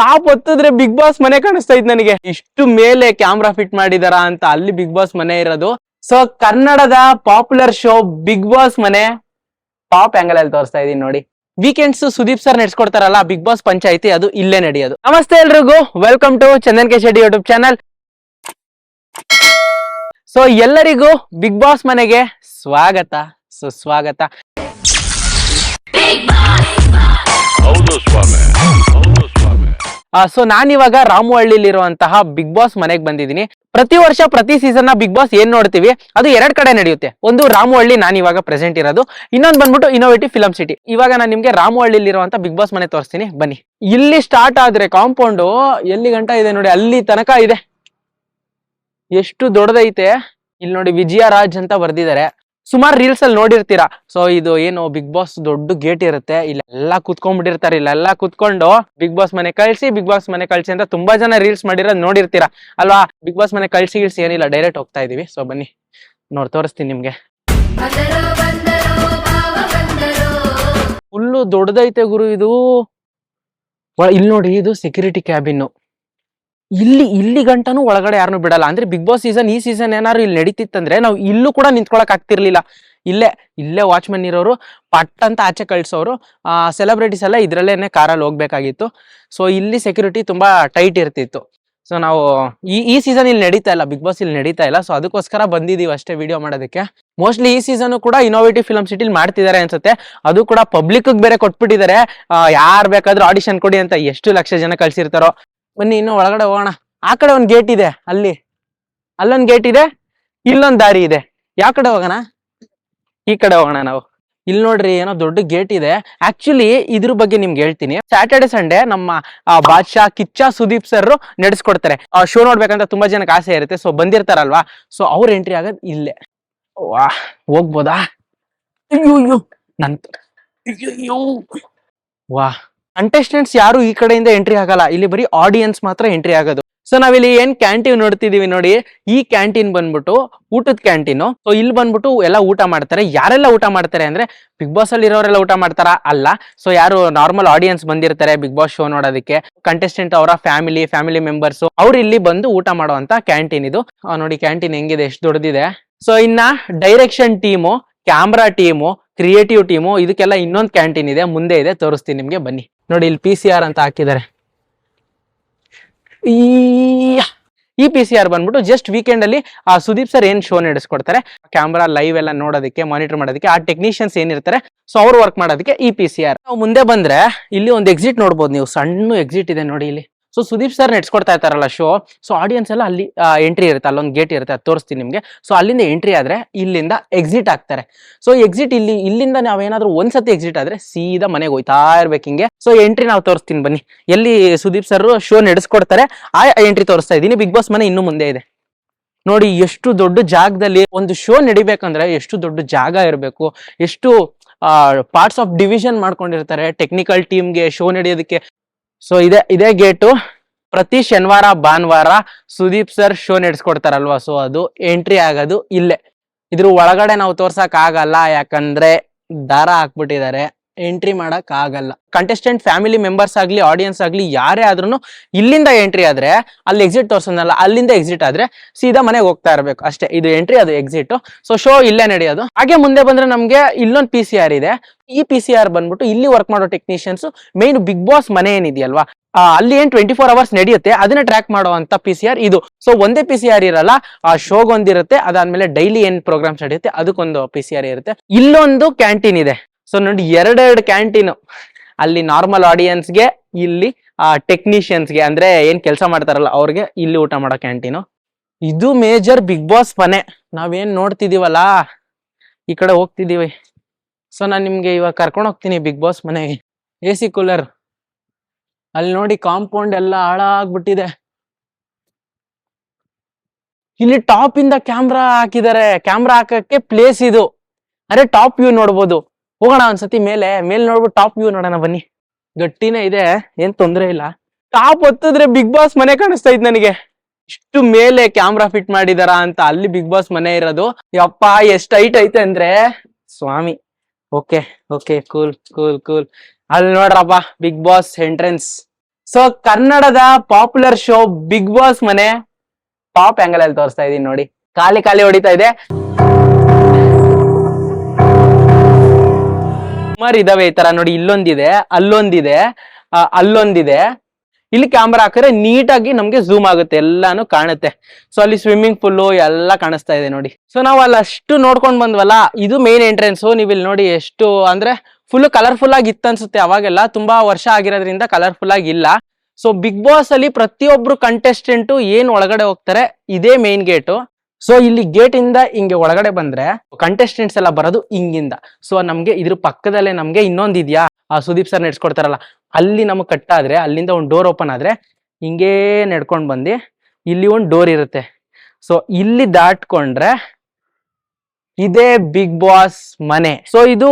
Top ಹೊತ್ತಿದ್ರೆ big Boss ಮನೆ ಕಾಣಿಸ್ತಾ ಇತ್ತು ನನಗೆ. ಇಷ್ಟು ಮೇಲೆ ಕ್ಯಾಮ್ರಾ ಫಿಟ್ ಮಾಡಿದಾರ ಅಂತ ಅಲ್ಲಿ ಬಿಗ್ ಬಾಸ್ ಮನೆ ಇರೋದು. ಸೊ ಕನ್ನಡದ ಪಾಪ್ಯುಲರ್ ಶೋ ಬಿಗ್ ಬಾಸ್ ಮನೆ ಟಾಪ್ ಆಂಗಲ್ ಅಲ್ಲಿ ತೋರಿಸ್ತಾ ಇದೀನಿ ನೋಡಿ. ವೀಕೆಂಡ್ಸ್ ಸುದೀಪ್ ಸರ್ ನಡೆಸ್ಕೊಡ್ತಾರಲ್ಲ ಬಿಗ್ ಬಾಸ್ ಪಂಚಾಯಿತಿ, ಅದು ಇಲ್ಲೇ ನಡೆಯೋದು. ನಮಸ್ತೆ ಎಲ್ರಿಗೂ, welcome to Chandan K Shetty YouTube channel. So ಎಲ್ಲರಿಗೂ ಬಿಗ್ ಬಾಸ್ ಮನೆಗೆ ಸ್ವಾಗತ, ಸುಸ್ವಾಗತ. ಸೊ ನಾನಿವಾಗ ರಾಮಹಳ್ಳಿಲಿರುವಂತಹ ಬಿಗ್ ಬಾಸ್ ಮನೆಗೆ ಬಂದಿದ್ದೀನಿ. ಪ್ರತಿ ವರ್ಷ ಪ್ರತಿ ಸೀಸನ್ ನ ಬಿಗ್ ಬಾಸ್ ಏನ್ ನೋಡ್ತೀವಿ ಅದು ಎರಡ್ ಕಡೆ ನಡೆಯುತ್ತೆ. ಒಂದು ರಾಮಹಳ್ಳಿ, ನಾನು ಇವಾಗ ಪ್ರೆಸೆಂಟ್ ಇರೋದು. ಇನ್ನೊಂದು ಬಂದ್ಬಿಟ್ಟು ಇನ್ನೋವೇಟಿವ್ ಫಿಲಂ ಸಿಟಿ. ಇವಾಗ ನಾನು ನಿಮ್ಗೆ ರಾಮಹಳ್ಳಿಲಿರುವಂತ ಬಿಗ್ ಬಾಸ್ ಮನೆ ತೋರಿಸ್ತೀನಿ ಬನ್ನಿ. ಇಲ್ಲಿ ಸ್ಟಾರ್ಟ್ ಆದ್ರೆ ಕಾಂಪೌಂಡ್ ಎಲ್ಲಿ ಗಂಟ ಇದೆ ನೋಡಿ, ಅಲ್ಲಿ ತನಕ ಇದೆ. ಎಷ್ಟು ದೊಡ್ಡದೈತೆ ಇಲ್ಲಿ ನೋಡಿ. ವಿಜಯ ರಾಜ್ ಅಂತ ಬರ್ದಿದ್ದಾರೆ. ಸುಮಾರು ರೀಲ್ಸ್ ಅಲ್ಲಿ ನೋಡಿರ್ತೀರಾ. ಸೊ ಇದು ಏನು ಬಿಗ್ ಬಾಸ್ ದೊಡ್ಡ ಗೇಟ್ ಇರುತ್ತೆ, ಇಲ್ಲೆಲ್ಲಾ ಕುತ್ಕೊಂಡ್ಬಿಟ್ಟಿರ್ತಾರೆ. ಇಲ್ಲೆಲ್ಲಾ ಕುತ್ಕೊಂಡು ಬಿಗ್ ಬಾಸ್ ಮನೆ ಕಳ್ಸಿ, ಬಿಗ್ ಬಾಸ್ ಮನೆ ಕಳ್ಸಿ ಅಂತ ತುಂಬಾ ಜನ ರೀಲ್ಸ್ ಮಾಡಿರೋದ್ ನೋಡಿರ್ತೀರಾ ಅಲ್ವಾ. ಬಿಗ್ ಬಾಸ್ ಮನೆ ಕಳ್ಸಿ ಏನಿಲ್ಲ, ಡೈರೆಕ್ಟ್ ಹೋಗ್ತಾ ಇದೀವಿ. ಸೊ ಬನ್ನಿ ತೋರಿಸ್ತೀನಿ ನಿಮ್ಗೆ. ಫುಲ್ಲು ದೊಡ್ಡದೈತೆ ಗುರು ಇದು. ಇಲ್ಲಿ ನೋಡಿ, ಇದು ಸೆಕ್ಯೂರಿಟಿ ಕ್ಯಾಬಿನ್. ಇಲ್ಲಿ ಗಂಟನೂ ಒಳಗಡೆ ಯಾರನ್ನು ಬಿಡಲ್ಲ. ಅಂದ್ರೆ ಬಿಗ್ ಬಾಸ್ ಈ ಸೀಸನ್ ಏನಾದ್ರು ಇಲ್ಲಿ ನಡೀತಿತ್ತಂದ್ರೆ ನಾವು ಇಲ್ಲೂ ಕೂಡ ನಿಂತ್ಕೊಳಕ್ ಆಗ್ತಿರ್ಲಿಲ್ಲ. ಇಲ್ಲೇ ವಾಚ್ಮನ್ ಇರೋರು ಪಟ್ ಅಂತ ಆಚೆ ಕಳ್ಸೋರು. ಸೆಲೆಬ್ರಿಟೀಸ್ ಎಲ್ಲ ಇದ್ರಲ್ಲೇನೆ ಕಾರಲ್ಲಿ ಹೋಗ್ಬೇಕಾಗಿತ್ತು. ಸೊ ಇಲ್ಲಿ ಸೆಕ್ಯೂರಿಟಿ ತುಂಬಾ ಟೈಟ್ ಇರ್ತಿತ್ತು. ಸೊ ನಾವು ಈ ಸೀಸನ್ ಇಲ್ಲಿ ನಡೀತಾ ಇಲ್ಲ, ಬಿಗ್ ಬಾಸ್ ಇಲ್ಲಿ ನಡೀತಾ ಇಲ್ಲ. ಸೊ ಅದಕ್ಕೋಸ್ಕರ ಬಂದಿದೀವಿ ಅಷ್ಟೇ ವಿಡಿಯೋ ಮಾಡೋದಕ್ಕೆ. ಮೋಸ್ಟ್ಲಿ ಈ ಸೀಸನ್ ಕೂಡ ಇನ್ನೋವೇಟಿವ್ ಫಿಲಂ ಸಿಟಿಲಿ ಮಾಡ್ತಿದ್ದಾರೆ ಅನ್ಸುತ್ತೆ. ಅದು ಕೂಡ ಪಬ್ಲಿಕ್ ಬೇರೆ ಕೊಟ್ಬಿಟ್ಟಿದ್ದಾರೆ. ಯಾರು ಬೇಕಾದ್ರೂ ಆಡಿಷನ್ ಕೊಡಿ ಅಂತ ಎಷ್ಟು ಲಕ್ಷ ಜನ ಕಳ್ಸಿರ್ತಾರೋ. ಬನ್ನಿ ಇನ್ನು ಒಳಗಡೆ ಹೋಗೋಣ. ಆ ಕಡೆ ಒಂದ್ ಗೇಟ್ ಇದೆ, ಅಲ್ಲೊಂದ್ ಗೇಟ್ ಇದೆ, ಇಲ್ಲೊಂದ್ ದಾರಿ ಇದೆ. ಯಾವ ಕಡೆ ಹೋಗೋಣ? ಈ ಕಡೆ ಹೋಗೋಣ ನಾವು. ಇಲ್ಲಿ ನೋಡ್ರಿ, ಏನೋ ದೊಡ್ಡ ಗೇಟ್ ಇದೆ. ಆಕ್ಚುಲಿ ಇದ್ರ ಬಗ್ಗೆ ನಿಮ್ಗೆ ಹೇಳ್ತೀನಿ. ಸ್ಯಾಟರ್ಡೆ ಸಂಡೇ ನಮ್ಮ ಬಾದ್ಶಾ ಕಿಚ್ಚ ಸುದೀಪ್ ಸರ್ ನಡೆಸ್ಕೊಡ್ತಾರೆ. ಶೋ ನೋಡ್ಬೇಕಂತ ತುಂಬಾ ಜನಕ್ಕೆ ಆಸೆ ಇರುತ್ತೆ. ಸೊ ಬಂದಿರ್ತಾರಲ್ವಾ, ಸೊ ಅವ್ರ ಎಂಟ್ರಿ ಆಗೋದ್ ಇಲ್ಲೇ. ವಾ, ಹೋಗ್ಬೋದಾ? ಅಯ್ಯೋ ವಾ, ಕಂಟೆಸ್ಟೆಂಟ್ಸ್ ಯಾರು ಈ ಕಡೆಯಿಂದ ಎಂಟ್ರಿ ಆಗಲ್ಲ. ಇಲ್ಲಿ ಬರೀ ಆಡಿಯನ್ಸ್ ಮಾತ್ರ ಎಂಟ್ರಿ ಆಗೋದು. ಸೊ ನಾವಿಲ್ಲಿ ಏನ್ ಕ್ಯಾಂಟೀನ್ ನೋಡ್ತಿದೀವಿ ನೋಡಿ, ಈ ಕ್ಯಾಂಟೀನ್ ಬಂದ್ಬಿಟ್ಟು ಊಟದ ಕ್ಯಾಂಟೀನು. ಸೊ ಇಲ್ಲಿ ಬಂದ್ಬಿಟ್ಟು ಎಲ್ಲ ಊಟ ಮಾಡ್ತಾರೆ. ಯಾರೆಲ್ಲ ಊಟ ಮಾಡ್ತಾರೆ ಅಂದ್ರೆ, ಬಿಗ್ ಬಾಸ್ ಅಲ್ಲಿ ಇರೋರೆಲ್ಲ ಊಟ ಮಾಡ್ತಾರ ಅಲ್ಲ. ಸೊ ಯಾರು ನಾರ್ಮಲ್ ಆಡಿಯನ್ಸ್ ಬಂದಿರ್ತಾರೆ ಬಿಗ್ ಬಾಸ್ ಶೋ ನೋಡೋದಕ್ಕೆ, ಕಂಟೆಸ್ಟೆಂಟ್ ಅವರ ಫ್ಯಾಮಿಲಿ ಮೆಂಬರ್ಸ್, ಅವ್ರು ಇಲ್ಲಿ ಬಂದು ಊಟ ಮಾಡುವಂತ ಕ್ಯಾಂಟೀನ್ ಇದು. ನೋಡಿ ಕ್ಯಾಂಟೀನ್ ಹೆಂಗಿದೆ, ಎಷ್ಟು ದೊಡ್ಡದಿದೆ. ಸೊ ಇನ್ನ direction team, camera team, creative team, ಇದಕ್ಕೆಲ್ಲ ಇನ್ನೊಂದು ಕ್ಯಾಂಟೀನ್ ಇದೆ, ಮುಂದೆ ಇದೆ, ತೋರಿಸ್ತೀನಿ ನಿಮ್ಗೆ ಬನ್ನಿ. ನೋಡಿ ಇಲ್ಲಿ PCR ಅಂತ ಹಾಕಿದ್ದಾರೆ. ಈ PCR ಬಂದ್ಬಿಟ್ಟು ಜಸ್ಟ್ ವೀಕೆಂಡ್ ಅಲ್ಲಿ ಸುದೀಪ್ ಸರ್ ಏನ್ ಶೋ ನಡೆಸ್ಕೊಡ್ತಾರೆ, ಕ್ಯಾಮ್ರಾ ಲೈವ್ ಎಲ್ಲ ನೋಡೋದಕ್ಕೆ, ಮಾನಿಟರ್ ಮಾಡೋದಕ್ಕೆ, ಆ ಟೆಕ್ನಿಷಿಯನ್ಸ್ ಏನಿರ್ತಾರೆ ಸೊ ಅವ್ರು ವರ್ಕ್ ಮಾಡೋದಕ್ಕೆ ಈ PCR. ನಾವು ಮುಂದೆ ಬಂದ್ರೆ ಇಲ್ಲಿ ಒಂದು ಎಕ್ಸಿಟ್ ನೋಡ್ಬೋದು ನೀವು. ಸಣ್ಣ ಎಕ್ಸಿಟ್ ಇದೆ ನೋಡಿ ಇಲ್ಲಿ. ಸೊ ಸುದೀಪ್ ಸರ್ ನಡೆಸ್ಕೊಡ್ತಾ ಇರ್ತಾರಲ್ಲ ಶೋ, ಸೊ ಆಡಿಯನ್ಸ್ ಎಲ್ಲ ಅಲ್ಲಿ ಎಂಟ್ರಿ ಇರುತ್ತೆ. ಅಲ್ಲೊಂದು ಗೇಟ್ ಇರುತ್ತೆ, ಅದು ತೋರಿಸ್ತೀನಿ ನಿಮ್ಗೆ. ಸೊ ಅಲ್ಲಿಂದ ಎಂಟ್ರಿ ಆದ್ರೆ ಇಲ್ಲಿಂದ ಎಕ್ಸಿಟ್ ಆಗ್ತಾರೆ. ಸೊ ಎಕ್ಸಿಟ್ ಇಲ್ಲಿಂದ ನಾವೇನಾದ್ರೂ ಒಂದ್ಸತಿ ಎಕ್ಸಿಟ್ ಆದ್ರೆ ಸೀದಾ ಮನೆಗೆ ಹೋಯ್ತಾ ಇರ್ಬೇಕು ಹಿಂಗೆ. ಸೊ ಎಂಟ್ರಿ ನಾವು ತೋರಿಸ್ತೀನಿ ಬನ್ನಿ. ಎಲ್ಲಿ ಸುದೀಪ್ ಸರ್ ಶೋ ನಡೆಸ್ಕೊಡ್ತಾರೆ ಆ ಎಂಟ್ರಿ ತೋರಿಸ್ತಾ ಇದ್ದೀನಿ. ಬಿಗ್ ಬಾಸ್ ಮನೆ ಇನ್ನು ಮುಂದೆ ಇದೆ ನೋಡಿ. ಎಷ್ಟು ದೊಡ್ಡ ಜಾಗದಲ್ಲಿ ಒಂದು ಶೋ ನಡಿಬೇಕಂದ್ರೆ ಎಷ್ಟು ದೊಡ್ಡ ಜಾಗ ಇರಬೇಕು, ಎಷ್ಟು ಪಾರ್ಟ್ಸ್ ಆಫ್ ಡಿವಿಷನ್ ಮಾಡ್ಕೊಂಡಿರ್ತಾರೆ ಟೆಕ್ನಿಕಲ್ ಟೀಮ್ಗೆ ಶೋ ನಡೆಯೋದಕ್ಕೆ. ಸೊ ಇದೇ ಗೇಟು. ಪ್ರತಿ ಶನಿವಾರ ಭಾನುವಾರ ಸುದೀಪ್ ಸರ್ ಶೋ ನಡೆಸ್ಕೊಡ್ತಾರಲ್ವಾ, ಸೊ ಅದು ಎಂಟ್ರಿ ಆಗೋದು ಇಲ್ಲೇ. ಇದ್ರ ಒಳಗಡೆ ನಾವು ತೋರ್ಸಕ್ ಆಗಲ್ಲ, ಯಾಕಂದ್ರೆ ದಾರ ಹಾಕ್ಬಿಟ್ಟಿದ್ದಾರೆ, ಎಂಟ್ರಿ ಮಾಡಕ್ ಆಗಲ್ಲ. ಕಂಟೆಸ್ಟೆಂಟ್ ಫ್ಯಾಮಿಲಿ ಮೆಂಬರ್ಸ್ ಆಗ್ಲಿ, ಆಡಿಯನ್ಸ್ ಆಗ್ಲಿ, ಯಾರೇ ಆದ್ರೂ ಇಲ್ಲಿಂದ ಎಂಟ್ರಿ ಆದ್ರೆ ಅಲ್ಲಿ ಎಕ್ಸಿಟ್ ತೋರ್ಸೋದಲ್ಲ, ಅಲ್ಲಿಂದ ಎಕ್ಸಿಟ್ ಆದ್ರೆ ಸೀದಾ ಮನೆಗೆ ಹೋಗ್ತಾ ಇರ್ಬೇಕು ಅಷ್ಟೇ. ಇದು ಎಂಟ್ರಿ, ಅದು ಎಕ್ಸಿಟ್. ಸೊ ಶೋ ಇಲ್ಲೇ ನಡೆಯೋದು. ಹಾಗೆ ಮುಂದೆ ಬಂದ್ರೆ ನಮ್ಗೆ ಇಲ್ಲೊಂದು PCR ಇದೆ. ಈ PCR ಬಂದ್ಬಿಟ್ಟು ಇಲ್ಲಿ ವರ್ಕ್ ಮಾಡೋ ಟೆಕ್ನಿಷಿಯನ್ಸ್ ಮೇನ್ ಬಿಗ್ ಬಾಸ್ ಮನೆ ಏನಿದೆಯಲ್ವಾ, ಅಲ್ಲಿ ಏನ್ 24 hours ನಡೆಯುತ್ತೆ ಅದನ್ನ ಟ್ರ್ಯಾಕ್ ಮಾಡುವಂತ PCR ಇದು. ಸೊ ಒಂದೇ PCR ಇರಲ್ಲ, ಆ ಶೋಗೊಂದಿರುತ್ತೆ, ಅದಾದ್ಮೇಲೆ ಡೈಲಿ ಏನ್ ಪ್ರೋಗ್ರಾಮ್ಸ್ ನಡೆಯುತ್ತೆ ಅದಕ್ಕೊಂದು PCR ಇರುತ್ತೆ. ಇಲ್ಲೊಂದು ಕ್ಯಾಂಟೀನ್ ಇದೆ. ಸೊ ನೋಡಿ, ಎರಡೆರಡು ಕ್ಯಾಂಟೀನ್. ಅಲ್ಲಿ ನಾರ್ಮಲ್ ಆಡಿಯನ್ಸ್ಗೆ, ಇಲ್ಲಿ ಟೆಕ್ನಿಷಿಯನ್ಸ್ಗೆ, ಅಂದ್ರೆ ಏನ್ ಕೆಲಸ ಮಾಡ್ತಾರಲ್ಲ ಅವ್ರಿಗೆ ಇಲ್ಲಿ ಊಟ ಮಾಡೋ ಕ್ಯಾಂಟೀನು. ಇದು ಮೇಜರ್ ಬಿಗ್ ಬಾಸ್ ಮನೆ. ನಾವೇನ್ ನೋಡ್ತಿದೀವಲ್ಲ ಈ ಕಡೆ ಹೋಗ್ತಿದೀವಿ. ಸೊ ನಾನ್ ನಿಮ್ಗೆ ಇವಾಗ ಕರ್ಕೊಂಡು ಹೋಗ್ತೀನಿ ಬಿಗ್ ಬಾಸ್ ಮನೆಗೆ. AC ಕೂಲರ್ ಅಲ್ಲಿ ನೋಡಿ, ಕಾಂಪೌಂಡ್ ಎಲ್ಲ ಹಾಳಾಗ್ಬಿಟ್ಟಿದೆ. ಇಲ್ಲಿ ಟಾಪ್ ಇಂದ ಕ್ಯಾಮ್ರಾ ಹಾಕಿದ್ದಾರೆ. ಕ್ಯಾಮ್ರಾ ಹಾಕಕ್ಕೆ ಪ್ಲೇಸ್ ಇದು. ಅರೆ ಟಾಪ್ ವ್ಯೂ ನೋಡ್ಬೋದು. ಹೋಗೋಣ ಒಂದ್ಸತಿ ಮೇಲೆ ನೋಡ್ಬಿಟ್ಟು ಟಾಪ್ ವ್ಯೂ ನೋಡೋಣ ಬನ್ನಿ. ಗಟ್ಟಿನೇ ಇದೆ, ಏನ್ ತೊಂದ್ರೆ ಇಲ್ಲ. ಟಾಪ್ ಹೊತ್ತಿದ್ರೆ ಬಿಗ್ ಬಾಸ್ ಮನೆ ಕಾಣಿಸ್ತಾ ಇತ್ತು ನನಗೆ. ಇಷ್ಟು ಮೇಲೆ ಕ್ಯಾಮ್ರಾ ಫಿಟ್ ಮಾಡಿದಾರ ಅಂತ ಅಲ್ಲಿ ಬಿಗ್ ಬಾಸ್ ಮನೆ ಇರೋದು. ಯಪ್ಪ ಎಷ್ಟ್ ಹೈಟ್ ಐತೆ ಅಂದ್ರೆ ಸ್ವಾಮಿ. Okay cool. ಅಲ್ಲಿ ನೋಡ್ರಪ್ಪ ಬಿಗ್ ಬಾಸ್ ಎಂಟ್ರೆನ್ಸ್. ಸೊ ಕನ್ನಡದ ಪಾಪ್ಯುಲರ್ ಶೋ ಬಿಗ್ ಬಾಸ್ ಮನೆ ಟಾಪ್ ಆಂಗಲ್ ಅಲ್ಲಿ ತೋರಿಸ್ತಾ ಇದೀನಿ ನೋಡಿ. ಖಾಲಿ ಖಾಲಿ ಹೊಡಿತಾ ಇದೆ. ಸುಮಾರು ಇದಾವೆ ಈ ತರ ನೋಡಿ. ಇಲ್ಲೊಂದಿದೆ, ಅಲ್ಲೊಂದಿದೆ, ಅಲ್ಲೊಂದಿದೆ. ಇಲ್ಲಿ ಕ್ಯಾಮ್ರಾ ಹಾಕಿದ್ರೆ ನೀಟಾಗಿ ನಮ್ಗೆ ಝೂಮ್ ಆಗುತ್ತೆ, ಎಲ್ಲಾನು ಕಾಣುತ್ತೆ. ಸೊ ಅಲ್ಲಿ ಸ್ವಿಮ್ಮಿಂಗ್ ಪೂಲ್ ಎಲ್ಲ ಕಾಣಿಸ್ತಾ ಇದೆ ನೋಡಿ. ಸೊ ನಾವು ಅಲ್ಲಿ ಅಷ್ಟು ನೋಡ್ಕೊಂಡ್ ಬಂದ್ವಲ್ಲ, ಇದು ಮೇನ್ ಎಂಟ್ರೆನ್ಸ್. ನೀವು ಇಲ್ಲಿ ನೋಡಿ ಎಷ್ಟು ಅಂದ್ರೆ ಫುಲ್ ಕಲರ್ಫುಲ್ ಆಗಿ ಇತ್ತು ಅನ್ಸುತ್ತೆ. ಅವಾಗೆಲ್ಲ ತುಂಬಾ ವರ್ಷ ಆಗಿರೋದ್ರಿಂದ ಕಲರ್ಫುಲ್ ಆಗಿ ಇಲ್ಲ. ಸೊ ಬಿಗ್ ಬಾಸ್ ಅಲ್ಲಿ ಪ್ರತಿಯೊಬ್ರು ಕಂಟೆಸ್ಟೆಂಟ್ ಏನ್ ಒಳಗಡೆ ಹೋಗ್ತಾರೆ, ಇದೇ ಮೇನ್ ಗೇಟು. ಸೊ ಇಲ್ಲಿ ಗೇಟ್ ಇಂದ ಹಿಂಗೆ ಒಳಗಡೆ ಬಂದ್ರೆ ಕಂಟೆಸ್ಟೆಂಟ್ಸ್ ಎಲ್ಲ ಬರೋದು ಹಿಂಗಿಂದ. ಸೊ ನಮ್ಗೆ ಇದ್ರ ಪಕ್ಕದಲ್ಲೇ ನಮ್ಗೆ ಇನ್ನೊಂದಿದ್ಯಾ, ಸುದೀಪ್ ಸರ್ ನಡೆಸ್ಕೊಡ್ತಾರಲ್ಲ, ಅಲ್ಲಿ ನಮಗ್ ಕಟ್ಟಾದ್ರೆ ಅಲ್ಲಿಂದ ಒಂದು ಡೋರ್ ಓಪನ್ ಆದ್ರೆ ಹಿಂಗೇ ನಡ್ಕೊಂಡ್ ಬಂದು ಇಲ್ಲಿ ಒಂದು ಡೋರ್ ಇರುತ್ತೆ. ಸೊ ಇಲ್ಲಿ ದಾಟ್ಕೊಂಡ್ರೆ ಇದೇ ಬಿಗ್ ಬಾಸ್ ಮನೆ. ಸೊ ಇದು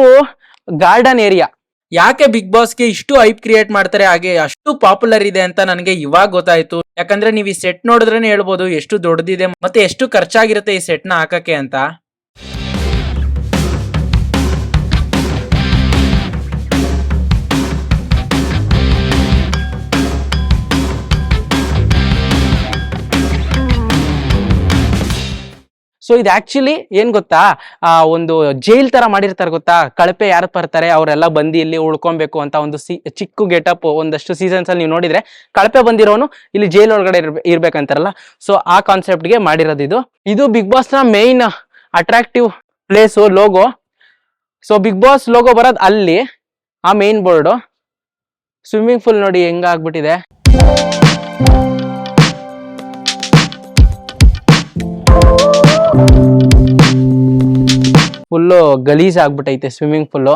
ಗಾರ್ಡನ್ ಏರಿಯಾ. ಯಾಕೆ ಬಿಗ್ ಬಾಸ್ಗೆ ಇಷ್ಟು ಹೈಪ್ ಕ್ರಿಯೇಟ್ ಮಾಡ್ತಾರೆ, ಹಾಗೆ ಅಷ್ಟು ಪಾಪ್ಯುಲರ್ ಇದೆ ಅಂತ ನನಗೆ ಇವಾಗ ಗೊತ್ತಾಯ್ತು. ಯಾಕಂದ್ರೆ ನೀವು ಈ ಸೆಟ್ ನೋಡಿದ್ರೇನೆ ಹೇಳ್ಬೋದು ಎಷ್ಟು ದೊಡ್ಡದಿದೆ ಮತ್ತೆ ಎಷ್ಟು ಖರ್ಚಾಗಿರುತ್ತೆ ಈ ಸೆಟ್ ನ ಹಾಕಕ್ಕೆ ಅಂತ. ಸೊ ಇದು ಆಕ್ಚುಲಿ ಏನ್ ಗೊತ್ತಾ, ಒಂದು ಜೈಲ್ ತರ ಮಾಡಿರ್ತಾರೆ ಗೊತ್ತಾ. ಕಳಪೆ ಯಾರು ಬರ್ತಾರೆ ಅವರೆಲ್ಲ ಬಂದು ಇಲ್ಲಿ ಉಳ್ಕೊಬೇಕು ಅಂತ ಒಂದು ಚಿಕ್ಕ ಗೆಟಪ್ ಒಂದಷ್ಟು ಸೀಸನ್ಸ್ ಅಲ್ಲಿ ನೀವು ನೋಡಿದ್ರೆ ಕಳಪೆ ಬಂದಿರೋನು ಇಲ್ಲಿ ಜೈಲ್ ಒಳಗಡೆ ಇರ್ಬೇಕಂತಾರಲ್ಲ. ಸೊ ಆ ಕಾನ್ಸೆಪ್ಟ್ ಗೆ ಮಾಡಿರೋದು ಇದು. ಇದು ಬಿಗ್ ಬಾಸ್ ನ main attractive place, logo. So Bigg Boss logo ಬರೋದು ಅಲ್ಲಿ, ಆ ಮೇನ್ ಬೋರ್ಡು. ಸ್ವಿಮ್ಮಿಂಗ್ ಪೂಲ್ ನೋಡಿ ಹೆಂಗ ಆಗ್ಬಿಟ್ಟಿದೆ. ಫುಲ್ಲು ಗಲೀಜ್ ಆಗ್ಬಿಟ್ಟೈತೆ ಸ್ವಿಮ್ಮಿಂಗ್ ಪೂಲು.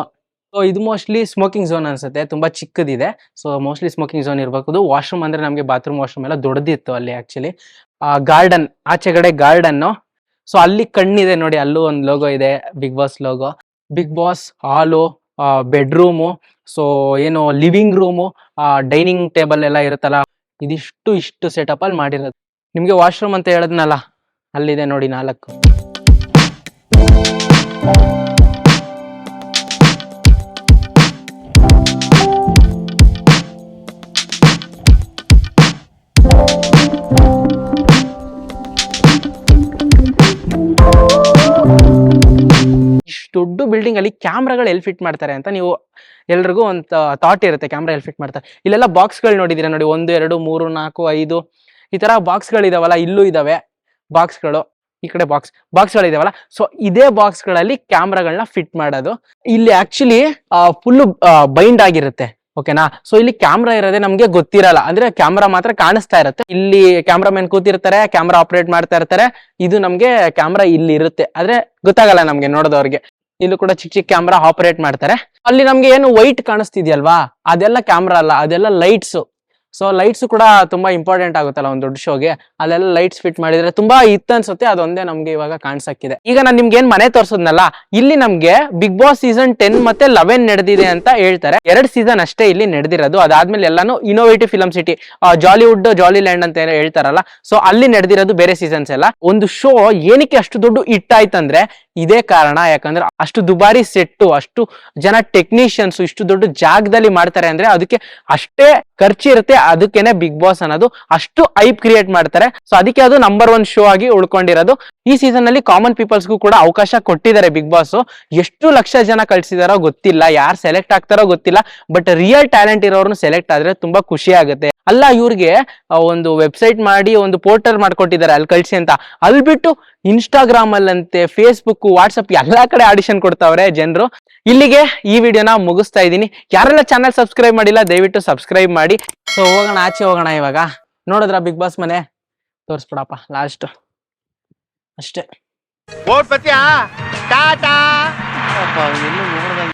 ಸೊ ಇದು ಮೋಸ್ಟ್ಲಿ ಸ್ಮೋಕಿಂಗ್ ಝೋನ್ ಅನ್ಸುತ್ತೆ, ತುಂಬಾ ಚಿಕ್ಕದಿದೆ. ಸೊ ಮೋಸ್ಟ್ಲಿ ಸ್ಮೋಕಿಂಗ್ ಝೋನ್ ಇರ್ಬೇಕು. ವಾಶ್ರೂಮ್ ಅಂದ್ರೆ ನಮಗೆ ಬಾತ್ರೂಮ್ ವಾಶ್ರೂಮ್ ಎಲ್ಲ ದೊಡ್ಡದಿತ್ತು ಅಲ್ಲಿ ಆಕ್ಚುಲಿ. ಗಾರ್ಡನ್, ಆಚೆಗಡೆ ಗಾರ್ಡನ್. ಸೊ ಅಲ್ಲಿ ಕಣ್ಣಿದೆ ನೋಡಿ, ಅಲ್ಲೂ ಒಂದು ಲೋಗೋ ಇದೆ, Bigg Boss logo. Bigg Boss hall, bedroom, so ಏನು ಲಿವಿಂಗ್ ರೂಮು, ಡೈನಿಂಗ್ ಟೇಬಲ್ ಎಲ್ಲ ಇರುತ್ತಲ್ಲ, ಇಷ್ಟು ಸೆಟಪ್ ಅಲ್ಲಿ ಮಾಡಿರೋದು. ನಿಮ್ಗೆ ವಾಶ್ರೂಮ್ ಅಂತ ಹೇಳದ್ನಲ್ಲ, ಅಲ್ಲಿದೆ ನೋಡಿ 4. ಇಷ್ಟು ದೊಡ್ಡ ಬಿಲ್ಡಿಂಗ್ ಅಲ್ಲಿ ಕ್ಯಾಮ್ರಾಗಳು ಎಲ್ಲಿ ಫಿಟ್ ಮಾಡ್ತಾರೆ ಅಂತ ನೀವು ಎಲ್ರಿಗೂ ಒಂದು ಥಾಟ್ ಇರುತ್ತೆ, ಕ್ಯಾಮ್ರಾ ಎಲ್ಲಿ ಫಿಟ್ ಮಾಡ್ತಾರೆ. ಇಲ್ಲೆಲ್ಲ ಬಾಕ್ಸ್ಗಳು ನೋಡಿದೀರಾ ನೋಡಿ, 1 2 3 4 5 ಈ ತರ ಬಾಕ್ಸ್ಗಳು ಇದಾವಲ್ಲ, ಇಲ್ಲೂ ಇದಾವೆ ಬಾಕ್ಸ್ಗಳು. ಈ ಕಡೆ ಬಾಕ್ಸ್ಗಳು ಇದಾವಲ್ಲ. ಸೊ ಇದೇ ಬಾಕ್ಸ್ಗಳಲ್ಲಿ ಕ್ಯಾಮ್ರಾಗಳನ್ನ ಫಿಟ್ ಮಾಡೋದು. ಇಲ್ಲಿ ಆಕ್ಚುಲಿ ಫುಲ್ ಬೈಂಡ್ ಆಗಿರುತ್ತೆ, ಓಕೆನಾ. ಸೊ ಇಲ್ಲಿ ಕ್ಯಾಮ್ರಾ ಇರೋದೇ ನಮ್ಗೆ ಗೊತ್ತಿರಲ್ಲ, ಅಂದ್ರೆ ಕ್ಯಾಮ್ರಾ ಮಾತ್ರ ಕಾಣಿಸ್ತಾ ಇರುತ್ತೆ. ಇಲ್ಲಿ ಕ್ಯಾಮ್ರಾಮನ್ ಕೂತಿರ್ತಾರೆ, ಕ್ಯಾಮ್ರಾ ಆಪರೇಟ್ ಮಾಡ್ತಾ ಇರ್ತಾರೆ. ಇದು ನಮ್ಗೆ ಕ್ಯಾಮ್ರಾ ಇಲ್ಲಿ ಇರುತ್ತೆ, ಆದ್ರೆ ಗೊತ್ತಾಗಲ್ಲ ನಮ್ಗೆ ನೋಡೋದವ್ರಿಗೆ. ಇಲ್ಲೂ ಕೂಡ ಚಿಕ್ಕ ಚಿಕ್ಕ ಕ್ಯಾಮ್ರಾ ಆಪರೇಟ್ ಮಾಡ್ತಾರೆ. ಅಲ್ಲಿ ನಮ್ಗೆ ಏನು ವೈಟ್ ಕಾಣಿಸ್ತಿದ್ಯಲ್ವಾ, ಅದೆಲ್ಲ ಕ್ಯಾಮ್ರಾ ಅಲ್ಲ, ಅದೆಲ್ಲ ಲೈಟ್ಸ್. ಸೊ ಲೈಟ್ಸ್ ಕೂಡ ತುಂಬಾ ಇಂಪಾರ್ಟೆಂಟ್ ಆಗುತ್ತಲ್ಲ ಒಂದು ದೊಡ್ಡ ಶೋಗೆ. ಅಲ್ಲೆಲ್ಲ ಲೈಟ್ಸ್ ಫಿಟ್ ಮಾಡಿದ್ರೆ ತುಂಬಾ ಅನ್ಸುತ್ತೆ. ಅದೊಂದೇ ನಮ್ಗೆ ಇವಾಗ ಕಾಣಿಸಕ್ಕಿದೆ. ಈಗ ನಾನು ನಿಮ್ಗೆ ಏನ್ ಮನೆ ತೋರ್ಸೋದ್ನಲ್ಲ, ಇಲ್ಲಿ ನಮ್ಗೆ ಬಿಗ್ ಬಾಸ್ ಸೀಸನ್ 10 ಮತ್ತೆ 11 ನಡೆದಿದೆ ಅಂತ ಹೇಳ್ತಾರೆ. 2 ಸೀಸನ್ ಅಷ್ಟೇ ಇಲ್ಲಿ ನಡೆದಿರೋದು. ಅದಾದ್ಮೇಲೆ ಎಲ್ಲಾನು ಇನೋವೇಟಿವ್ ಫಿಲಂ ಸಿಟಿ, ಜಾಲಿವುಡ್, ಜಾಲಿ ಲ್ಯಾಂಡ್ ಅಂತ ಹೇಳ್ತಾರಲ್ಲ, ಸೊ ಅಲ್ಲಿ ನಡೆದಿರೋದು ಬೇರೆ ಸೀಸನ್ಸ್ ಎಲ್ಲ. ಒಂದು ಶೋ ಏನಕ್ಕೆ ಅಷ್ಟು ದೊಡ್ಡ ಹಿಟ್ ಆಯ್ತಂದ್ರೆ ಇದೇ ಕಾರಣ. ಯಾಕಂದ್ರೆ ಅಷ್ಟು ದುಬಾರಿ ಸೆಟ್ಟು, ಅಷ್ಟು ಜನ ಟೆಕ್ನಿಷಿಯನ್ಸ್ ಇಷ್ಟು ದೊಡ್ಡ ಜಾಗದಲ್ಲಿ ಮಾಡ್ತಾರೆ ಅಂದ್ರೆ ಅದಕ್ಕೆ ಅಷ್ಟೇ ಖರ್ಚು ಇರುತ್ತೆ. ಅದಕ್ಕೇನೆ ಬಿಗ್ ಬಾಸ್ ಅನ್ನೋದು ಅಷ್ಟು ಹೈಪ್ ಕ್ರಿಯೇಟ್ ಮಾಡ್ತಾರೆ. ಸೊ ಅದಕ್ಕೆ ಅದು ನಂಬರ್ 1 ಶೋ ಆಗಿ ಉಳ್ಕೊಂಡಿರೋದು. ಈ ಸೀಸನ್ ಅಲ್ಲಿ ಕಾಮನ್ ಪೀಪಲ್ಸ್ಗೂ ಕೂಡ ಅವಕಾಶ ಕೊಟ್ಟಿದ್ದಾರೆ ಬಿಗ್ ಬಾಸ್. ಎಷ್ಟು ಲಕ್ಷ ಜನ ಕಳ್ಸಿದಾರೋ ಗೊತ್ತಿಲ್ಲ, ಯಾರು ಸೆಲೆಕ್ಟ್ ಆಗ್ತಾರೋ ಗೊತ್ತಿಲ್ಲ. ಬಟ್ ರಿಯಲ್ ಟ್ಯಾಲೆಂಟ್ ಇರೋರ್ನು ಸೆಲೆಕ್ಟ್ ಆದ್ರೆ ತುಂಬಾ ಖುಷಿ ಆಗುತ್ತೆ. ಅಲ್ಲ, ಇವ್ರಿಗೆ ಒಂದು ವೆಬ್ಸೈಟ್ ಮಾಡಿ ಒಂದು ಪೋರ್ಟಲ್ ಮಾಡ್ಕೊಟ್ಟಿದ್ದಾರೆ ಅಲ್ಲಿ ಕಳ್ಸಿ ಅಂತ. ಅಲ್ಲಿ ಬಿಟ್ಟು ಇನ್ಸ್ಟಾಗ್ರಾಮ್ ಅಲ್ಲಂತೆ, ಫೇಸ್ಬುಕ್, ವಾಟ್ಸಪ್ ಎಲ್ಲಾ ಕಡೆ ಆಡಿಷನ್ ಕೊಡ್ತಾವ್ರೆ ಜನರು. ಇಲ್ಲಿಗೆ ಈ ವಿಡಿಯೋನ ಮುಗಿಸ್ತಾ ಇದ್ದೀನಿ. ಯಾರೆಲ್ಲ ಚಾನಲ್ ಸಬ್ಸ್ಕ್ರೈಬ್ ಮಾಡಿಲ್ಲ ದಯವಿಟ್ಟು ಸಬ್ಸ್ಕ್ರೈಬ್ ಮಾಡಿ. ಸೊ ಹೋಗೋಣ, ಆಚೆ ಹೋಗೋಣ ಇವಾಗ. ನೋಡಿದ್ರ ಬಿಗ್ ಬಾಸ್ ಮನೆ? ತೋರಿಸ್ಬಿಡಪ್ಪ ಲಾಸ್ಟ್ ಅಷ್ಟೇ. ಎಲ್ಲೂ ನೋಡ್ದ